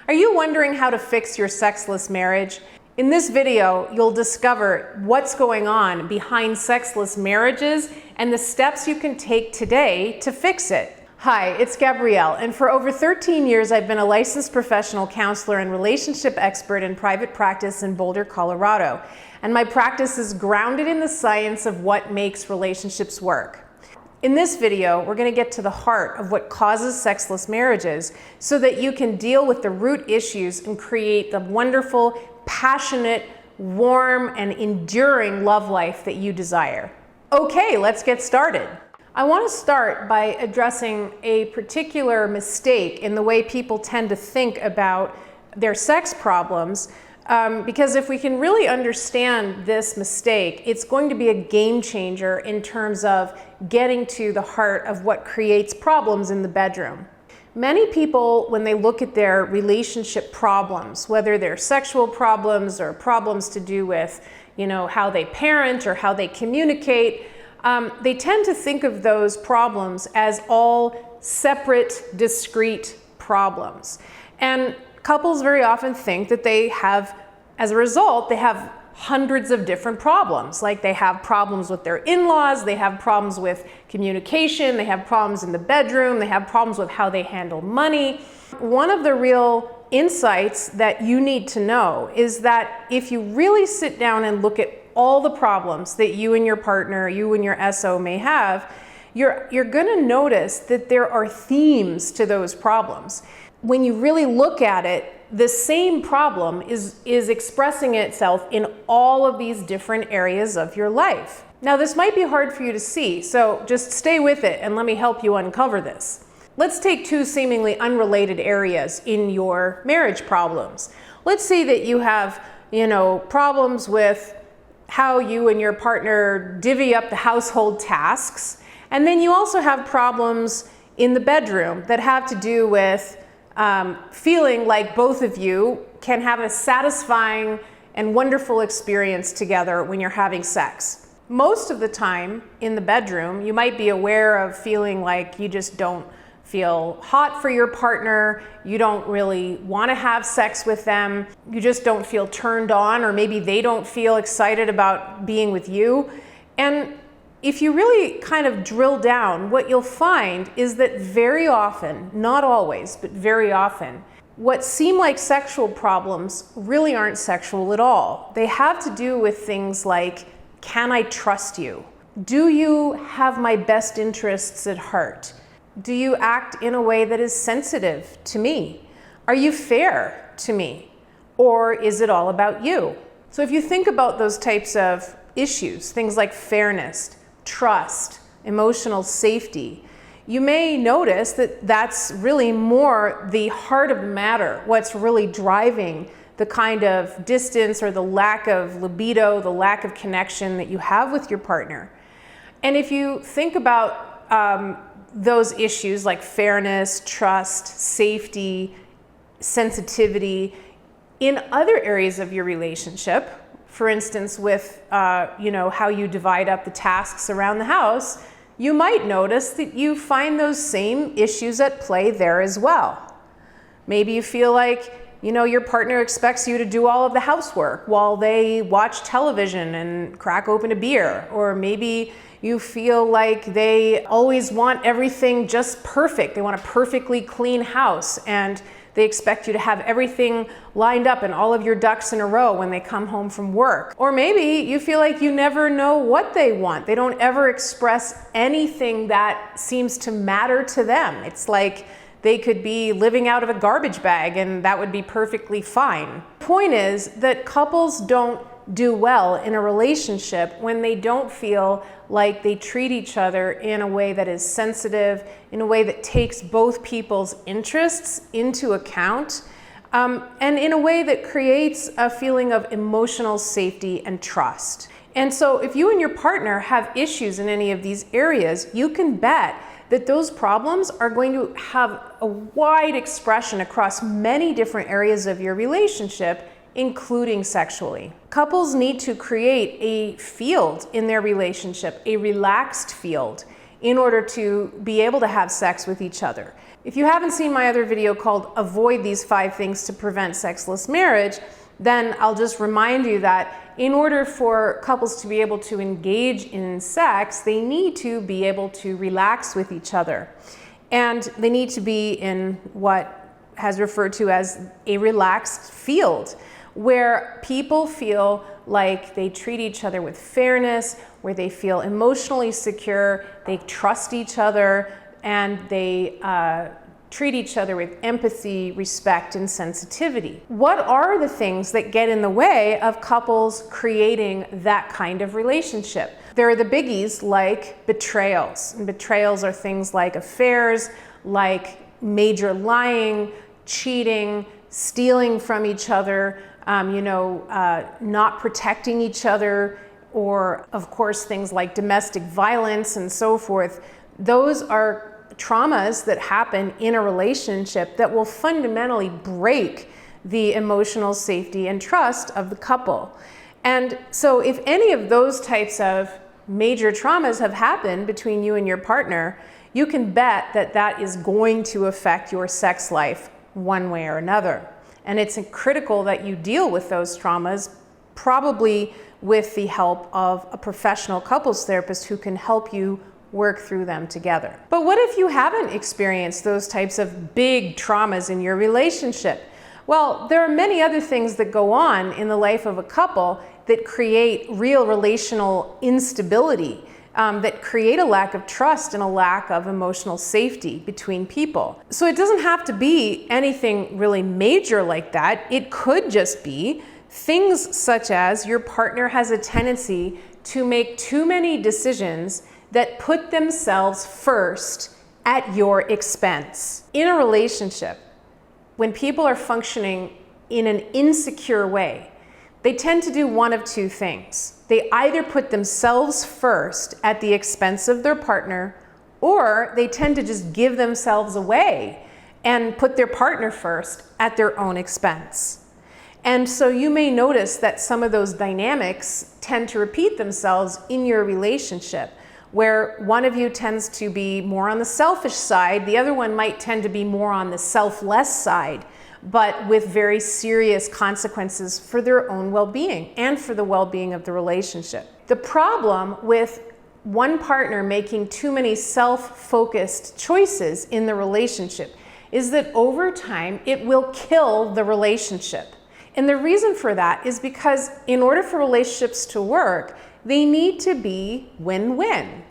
Are you wondering how to fix your sexless marriage? In this video, you'll discover what's going on behind sexless marriages and the steps you can take today to fix it. Hi, it's Gabrielle, and for over 13 years I've been a licensed professional counselor and relationship expert in private practice in Boulder, Colorado. And my practice is grounded in the science of what makes relationships work. In this video, we're going to get to the heart of what causes sexless marriages so that you can deal with the root issues and create the wonderful, passionate, warm, and enduring love life that you desire. Okay, let's get started. I want to start by addressing a particular mistake in the way people tend to think about their sex problems. Because if we can really understand this mistake, it's going to be a game changer in terms of getting to the heart of what creates problems in the bedroom. Many people, when they look at their relationship problems, whether they're sexual problems or problems to do with, how they parent or how they communicate, they tend to think of those problems as all separate, discrete problems. And couples very often think that as a result, they have hundreds of different problems. Like they have problems with their in-laws, they have problems with communication, they have problems in the bedroom, they have problems with how they handle money. One of the real insights that you need to know is that if you really sit down and look at all the problems that you and your partner, you and your SO may have, you're gonna notice that there are themes to those problems. When you really look at it, the same problem is expressing itself in all of these different areas of your life. Now, this might be hard for you to see, so just stay with it and let me help you uncover this. Let's take two seemingly unrelated areas in your marriage problems. Let's say that you have, problems with how you and your partner divvy up the household tasks, and then you also have problems in the bedroom that have to do with feeling like both of you can have a satisfying and wonderful experience together when you're having sex. Most of the time in the bedroom, you might be aware of feeling like you just don't feel hot for your partner, you don't really want to have sex with them, you just don't feel turned on, or maybe they don't feel excited about being with you. And if you really kind of drill down, what you'll find is that very often, not always, but very often, what seem like sexual problems really aren't sexual at all. They have to do with things like, can I trust you? Do you have my best interests at heart? Do you act in a way that is sensitive to me? Are you fair to me? Or is it all about you? So if you think about those types of issues, things like fairness, trust, emotional safety, you may notice that that's really more the heart of the matter, what's really driving the kind of distance or the lack of libido, the lack of connection that you have with your partner. And if you think about those issues like fairness, trust, safety, sensitivity, in other areas of your relationship, for instance, with how you divide up the tasks around the house, you might notice that you find those same issues at play there as well. Maybe you feel like your partner expects you to do all of the housework while they watch television and crack open a beer. Or maybe you feel like they always want everything just perfect. They want a perfectly clean house, and they expect you to have everything lined up and all of your ducks in a row when they come home from work. Or maybe you feel like you never know what they want. They don't ever express anything that seems to matter to them. It's like they could be living out of a garbage bag and that would be perfectly fine. The point is that couples don't do well in a relationship when they don't feel like they treat each other in a way that is sensitive, in a way that takes both people's interests into account, and in a way that creates a feeling of emotional safety and trust. And so if you and your partner have issues in any of these areas, you can bet that those problems are going to have a wide expression across many different areas of your relationship, including sexually. Couples need to create a field in their relationship, a relaxed field, in order to be able to have sex with each other. If you haven't seen my other video called Avoid These 5 Things to Prevent Sexless Marriage, then I'll just remind you that in order for couples to be able to engage in sex, they need to be able to relax with each other. And they need to be in what has referred to as a relaxed field, where people feel like they treat each other with fairness, where they feel emotionally secure, they trust each other, and they treat each other with empathy, respect, and sensitivity. What are the things that get in the way of couples creating that kind of relationship? There are the biggies like betrayals. And betrayals are things like affairs, like major lying, cheating, stealing from each other, not protecting each other, or of course things like domestic violence and so forth. Those are traumas that happen in a relationship that will fundamentally break the emotional safety and trust of the couple. And so if any of those types of major traumas have happened between you and your partner, you can bet that that is going to affect your sex life one way or another. And it's critical that you deal with those traumas, probably with the help of a professional couples therapist who can help you work through them together. But what if you haven't experienced those types of big traumas in your relationship? Well, there are many other things that go on in the life of a couple that create real relational instability, that create a lack of trust and a lack of emotional safety between people. So it doesn't have to be anything really major like that. It could just be things such as your partner has a tendency to make too many decisions that put themselves first at your expense. In a relationship, when people are functioning in an insecure way, they tend to do one of two things. They either put themselves first at the expense of their partner, or they tend to just give themselves away and put their partner first at their own expense. And so you may notice that some of those dynamics tend to repeat themselves in your relationship, where one of you tends to be more on the selfish side, the other one might tend to be more on the selfless side, but with very serious consequences for their own well-being and for the well-being of the relationship. The problem with one partner making too many self-focused choices in the relationship is that over time it will kill the relationship. And the reason for that is because in order for relationships to work, they need to be win-win.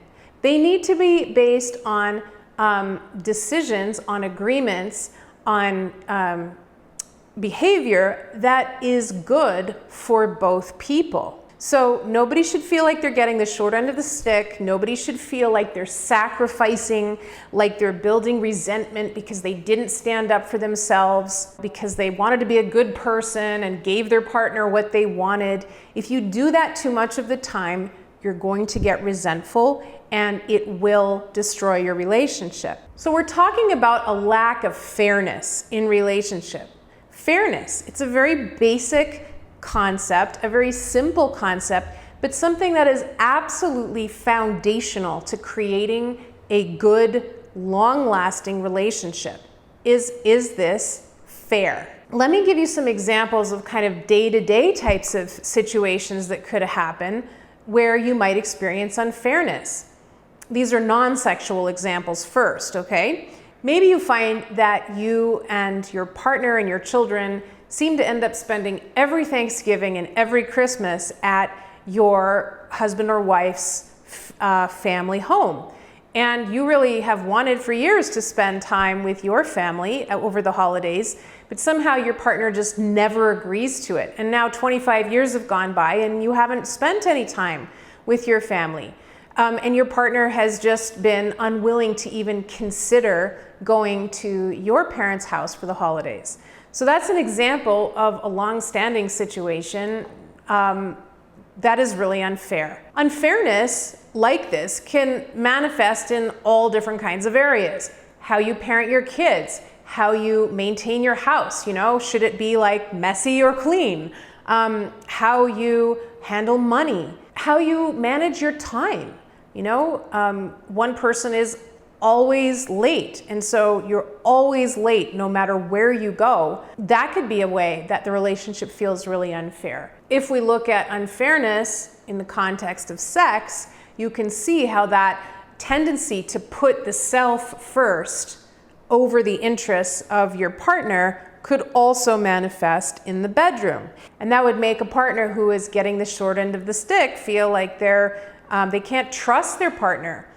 They need to be based on decisions, on agreements, on behavior that is good for both people. So nobody should feel like they're getting the short end of the stick. Nobody should feel like they're sacrificing, like they're building resentment because they didn't stand up for themselves, because they wanted to be a good person and gave their partner what they wanted. If you do that too much of the time, you're going to get resentful and it will destroy your relationship. So we're talking about a lack of fairness in relationship. Fairness, it's a very basic concept, a very simple concept, but something that is absolutely foundational to creating a good, long-lasting relationship. Is this fair? Let me give you some examples of kind of day-to-day types of situations that could happen where you might experience unfairness. These are non-sexual examples first, okay? Maybe you find that you and your partner and your children seem to end up spending every Thanksgiving and every Christmas at your husband or wife's family home. And you really have wanted for years to spend time with your family over the holidays, but somehow your partner just never agrees to it. And now 25 years have gone by and you haven't spent any time with your family. And your partner has just been unwilling to even consider going to your parents' house for the holidays. So that's an example of a long-standing situation that is really unfair. Unfairness like this can manifest in all different kinds of areas. How you parent your kids, how you maintain your house, should it be like messy or clean? How you handle money, how you manage your time. One person is always late, and so you're always late no matter where you go, that could be a way that the relationship feels really unfair. If we look at unfairness in the context of sex, you can see how that tendency to put the self first over the interests of your partner could also manifest in the bedroom. And that would make a partner who is getting the short end of the stick feel like they can't trust their partner.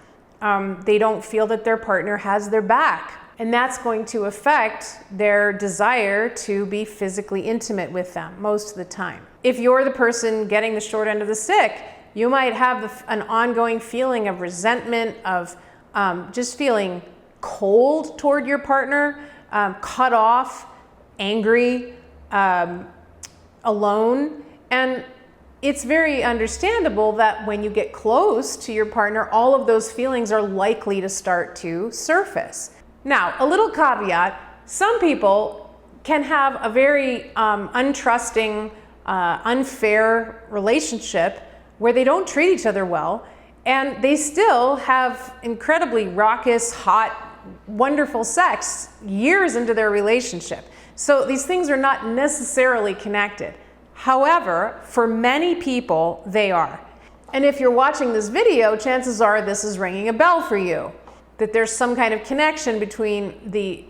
They don't feel that their partner has their back. And that's going to affect their desire to be physically intimate with them most of the time. If you're the person getting the short end of the stick, you might have an ongoing feeling of resentment, of just feeling cold toward your partner, cut off, angry, alone. And it's very understandable that when you get close to your partner, all of those feelings are likely to start to surface. Now, a little caveat, some people can have a very untrusting, unfair relationship where they don't treat each other well, and they still have incredibly raucous, hot, wonderful sex years into their relationship. So these things are not necessarily connected. However, for many people, they are. And if you're watching this video, chances are this is ringing a bell for you, that there's some kind of connection between the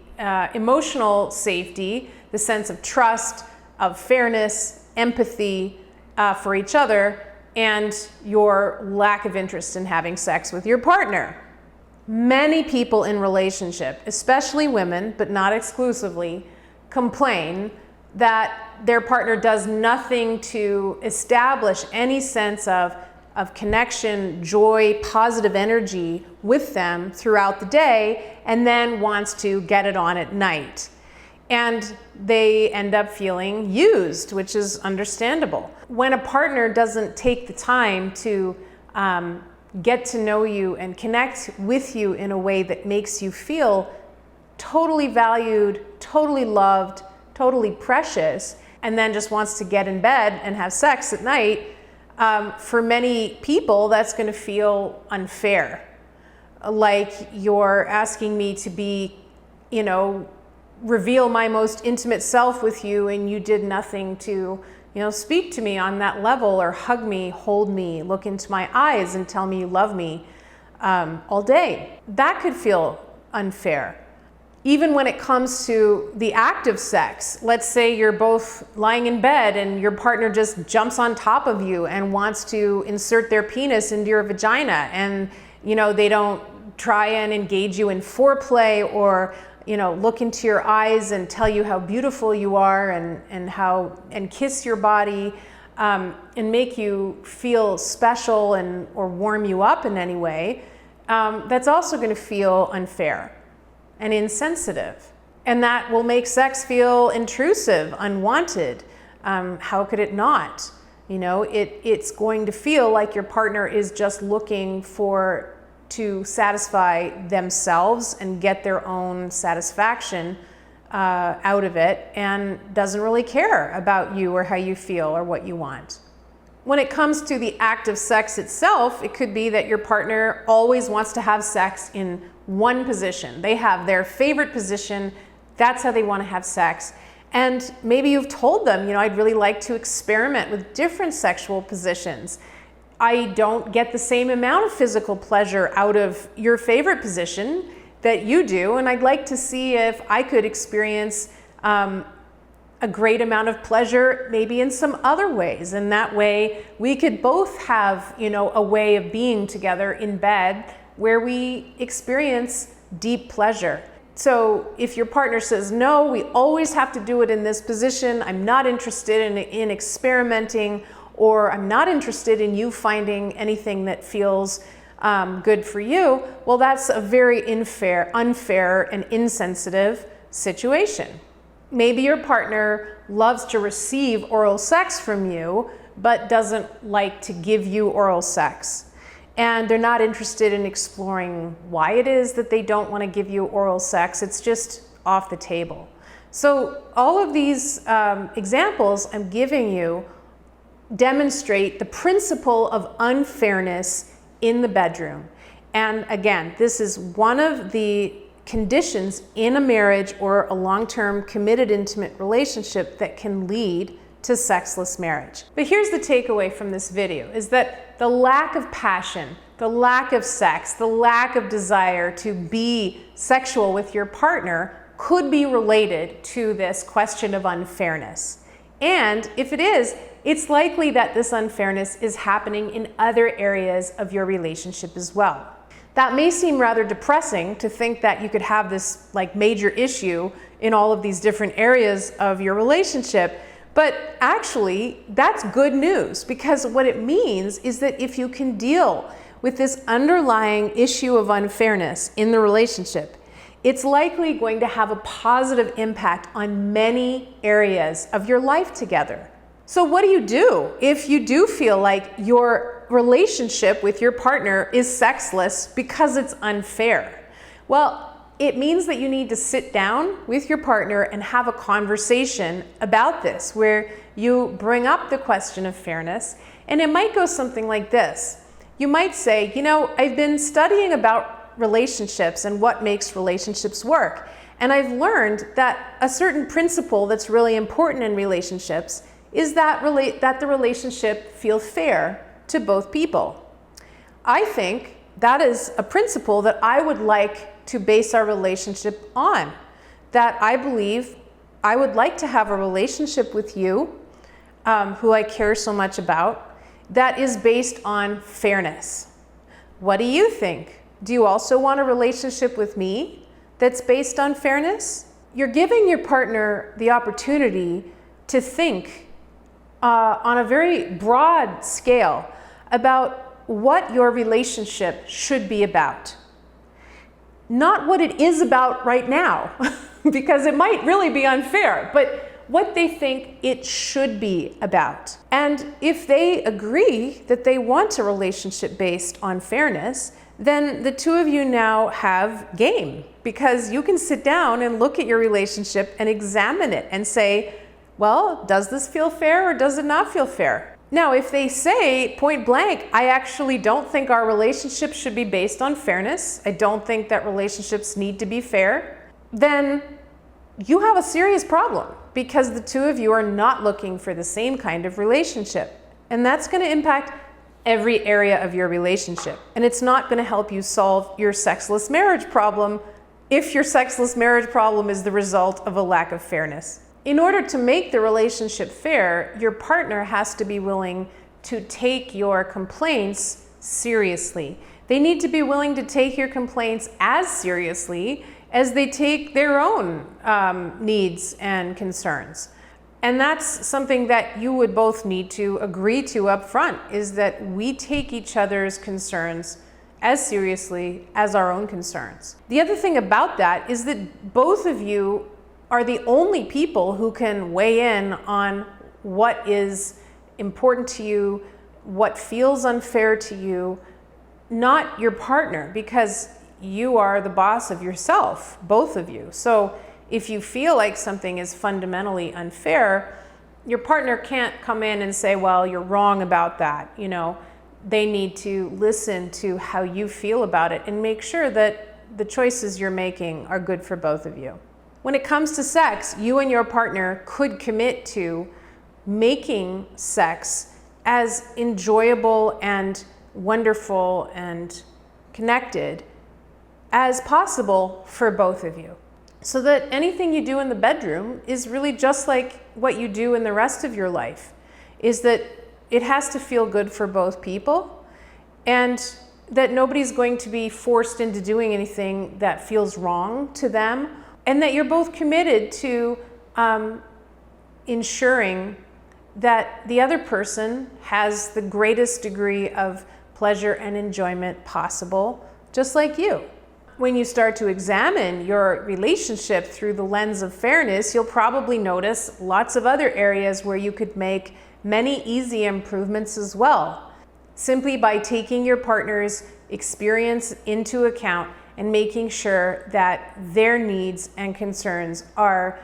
emotional safety, the sense of trust, of fairness, empathy for each other, and your lack of interest in having sex with your partner. Many people in relationship, especially women, but not exclusively, complain that their partner does nothing to establish any sense of connection, joy, positive energy with them throughout the day, and then wants to get it on at night. And they end up feeling used, which is understandable. When a partner doesn't take the time to get to know you and connect with you in a way that makes you feel totally valued, totally loved, totally precious, and then just wants to get in bed and have sex at night, for many people, that's going to feel unfair. Like you're asking me to be, reveal my most intimate self with you, and you did nothing to, speak to me on that level, or hug me, hold me, look into my eyes and tell me you love me all day. That could feel unfair. Even when it comes to the act of sex, let's say you're both lying in bed and your partner just jumps on top of you and wants to insert their penis into your vagina, and they don't try and engage you in foreplay, or look into your eyes and tell you how beautiful you are, and kiss your body, and make you feel special or warm you up in any way. That's also going to feel unfair and insensitive. And that will make sex feel intrusive, unwanted. How could it not? It's going to feel like your partner is just looking to satisfy themselves and get their own satisfaction out of it, and doesn't really care about you or how you feel or what you want. When it comes to the act of sex itself, it could be that your partner always wants to have sex in one position. They have their favorite position. That's how they want to have sex. And maybe you've told them, I'd really like to experiment with different sexual positions. I don't get the same amount of physical pleasure out of your favorite position that you do, and I'd like to see if I could experience a great amount of pleasure maybe in some other ways. And that way we could both have, a way of being together in bed where we experience deep pleasure. So if your partner says, no, we always have to do it in this position, I'm not interested in experimenting, or I'm not interested in you finding anything that feels good for you, well, that's a very unfair and insensitive situation. Maybe your partner loves to receive oral sex from you, but doesn't like to give you oral sex. And they're not interested in exploring why it is that they don't want to give you oral sex. It's just off the table. So all of these examples I'm giving you demonstrate the principle of unfairness in the bedroom. And again, this is one of the conditions in a marriage or a long-term committed intimate relationship that can lead to sexless marriage. But here's the takeaway from this video, is that the lack of passion, the lack of sex, the lack of desire to be sexual with your partner could be related to this question of unfairness. And if it is, it's likely that this unfairness is happening in other areas of your relationship as well. That may seem rather depressing to think that you could have this like major issue in all of these different areas of your relationship, but actually that's good news, because what it means is that if you can deal with this underlying issue of unfairness in the relationship, it's likely going to have a positive impact on many areas of your life together. So what do you do if you do feel like your relationship with your partner is sexless because it's unfair? Well, it means that you need to sit down with your partner and have a conversation about this, where you bring up the question of fairness. And it might go something like this. You might say, you know, I've been studying about relationships and what makes relationships work. And I've learned that a certain principle that's really important in relationships is that the relationship feel fair to both people. I think that is a principle that I would like to base our relationship on. That I believe I would like to have a relationship with you, who I care so much about, that is based on fairness. What do you think? Do you also want a relationship with me that's based on fairness? You're giving your partner the opportunity to think on a very broad scale about what your relationship should be about. Not what it is about right now, because it might really be unfair, but what they think it should be about. And if they agree that they want a relationship based on fairness, then the two of you now have game, because you can sit down and look at your relationship and examine it and say, well, does this feel fair or does it not feel fair? Now, if they say point blank, I actually don't think our relationship should be based on fairness, I don't think that relationships need to be fair, then you have a serious problem, because the two of you are not looking for the same kind of relationship. And that's going to impact every area of your relationship. And it's not going to help you solve your sexless marriage problem if your sexless marriage problem is the result of a lack of fairness. In order to make the relationship fair, your partner has to be willing to take your complaints seriously. They need to be willing to take your complaints as seriously as they take their own needs and concerns. And that's something that you would both need to agree to up front, is that we take each other's concerns as seriously as our own concerns. The other thing about that is that both of you are the only people who can weigh in on what is important to you, what feels unfair to you, not your partner, because you are the boss of yourself, both of you. So if you feel like something is fundamentally unfair, your partner can't come in and say, well, you're wrong about that. You know, they need to listen to how you feel about it and make sure that the choices you're making are good for both of you. When it comes to sex, you and your partner could commit to making sex as enjoyable and wonderful and connected as possible for both of you, so that anything you do in the bedroom is really just like what you do in the rest of your life, is that it has to feel good for both people, and that nobody's going to be forced into doing anything that feels wrong to them, and that you're both committed to ensuring that the other person has the greatest degree of pleasure and enjoyment possible, just like you. When you start to examine your relationship through the lens of fairness, you'll probably notice lots of other areas where you could make many easy improvements as well, simply by taking your partner's experience into account and making sure that their needs and concerns are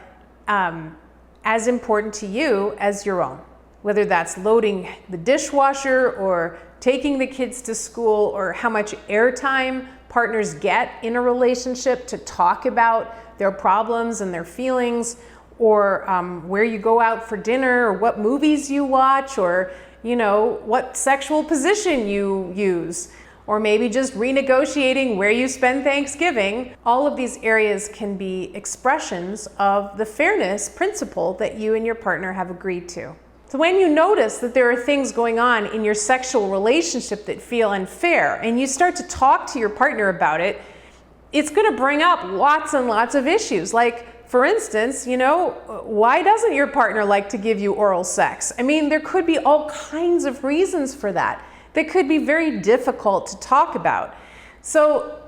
as important to you as your own. Whether that's loading the dishwasher or taking the kids to school, or how much airtime partners get in a relationship to talk about their problems and their feelings, or where you go out for dinner, or what movies you watch, or what sexual position you use, or maybe just renegotiating where you spend Thanksgiving. All of these areas can be expressions of the fairness principle that you and your partner have agreed to. So when you notice that there are things going on in your sexual relationship that feel unfair, and you start to talk to your partner about it, it's going to bring up lots and lots of issues. Like, for instance, why doesn't your partner like to give you oral sex? I mean, there could be all kinds of reasons for that could be very difficult to talk about. So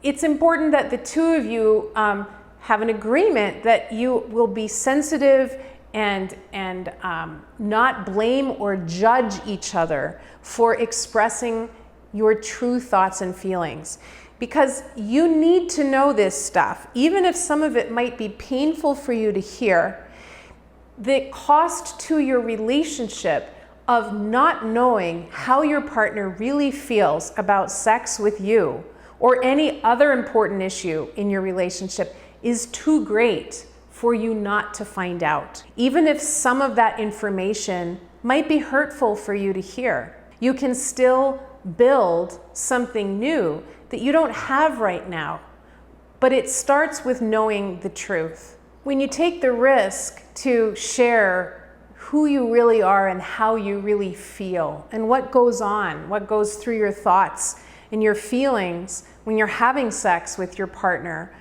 it's important that the two of you have an agreement that you will be sensitive and not blame or judge each other for expressing your true thoughts and feelings. Because you need to know this stuff, even if some of it might be painful for you to hear. The cost to your relationship of not knowing how your partner really feels about sex with you or any other important issue in your relationship is too great for you not to find out. Even if some of that information might be hurtful for you to hear, you can still build something new that you don't have right now. But it starts with knowing the truth. When you take the risk to share who you really are and how you really feel, and what goes on, what goes through your thoughts and your feelings when you're having sex with your partner,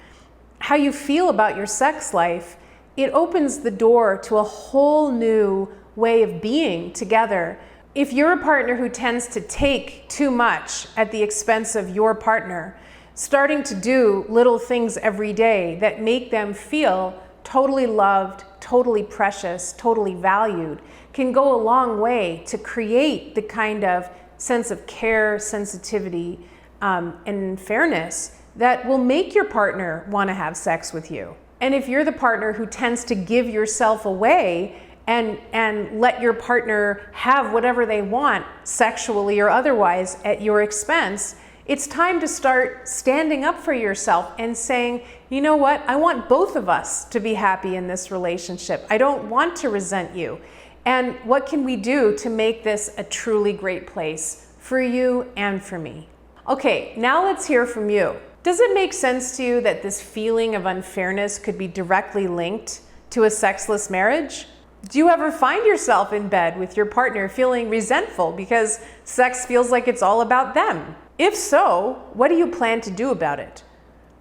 how you feel about your sex life, it opens the door to a whole new way of being together. If you're a partner who tends to take too much at the expense of your partner, starting to do little things every day that make them feel totally loved, totally precious, totally valued, can go a long way to create the kind of sense of care, sensitivity, and fairness that will make your partner want to have sex with you. And if you're the partner who tends to give yourself away and let your partner have whatever they want, sexually or otherwise, at your expense, it's time to start standing up for yourself and saying, you know what, I want both of us to be happy in this relationship. I don't want to resent you. And what can we do to make this a truly great place for you and for me? Okay, now let's hear from you. Does it make sense to you that this feeling of unfairness could be directly linked to a sexless marriage? Do you ever find yourself in bed with your partner feeling resentful because sex feels like it's all about them? If so, what do you plan to do about it?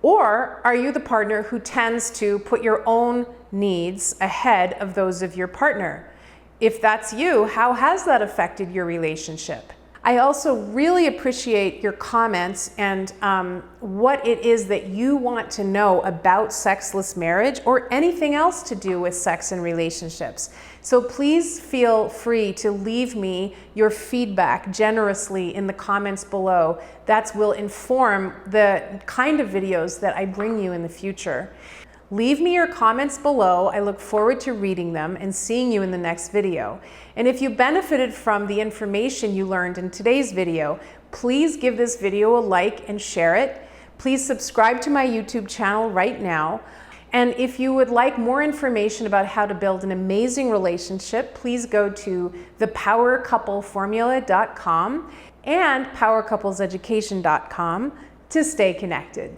Or are you the partner who tends to put your own needs ahead of those of your partner? If that's you, how has that affected your relationship? I also really appreciate your comments and what it is that you want to know about sexless marriage or anything else to do with sex and relationships. So please feel free to leave me your feedback generously in the comments below. That will inform the kind of videos that I bring you in the future. Leave me your comments below. I look forward to reading them and seeing you in the next video. And if you benefited from the information you learned in today's video, please give this video a like and share it. Please subscribe to my YouTube channel right now. And if you would like more information about how to build an amazing relationship, please go to thepowercoupleformula.com and powercoupleseducation.com to stay connected.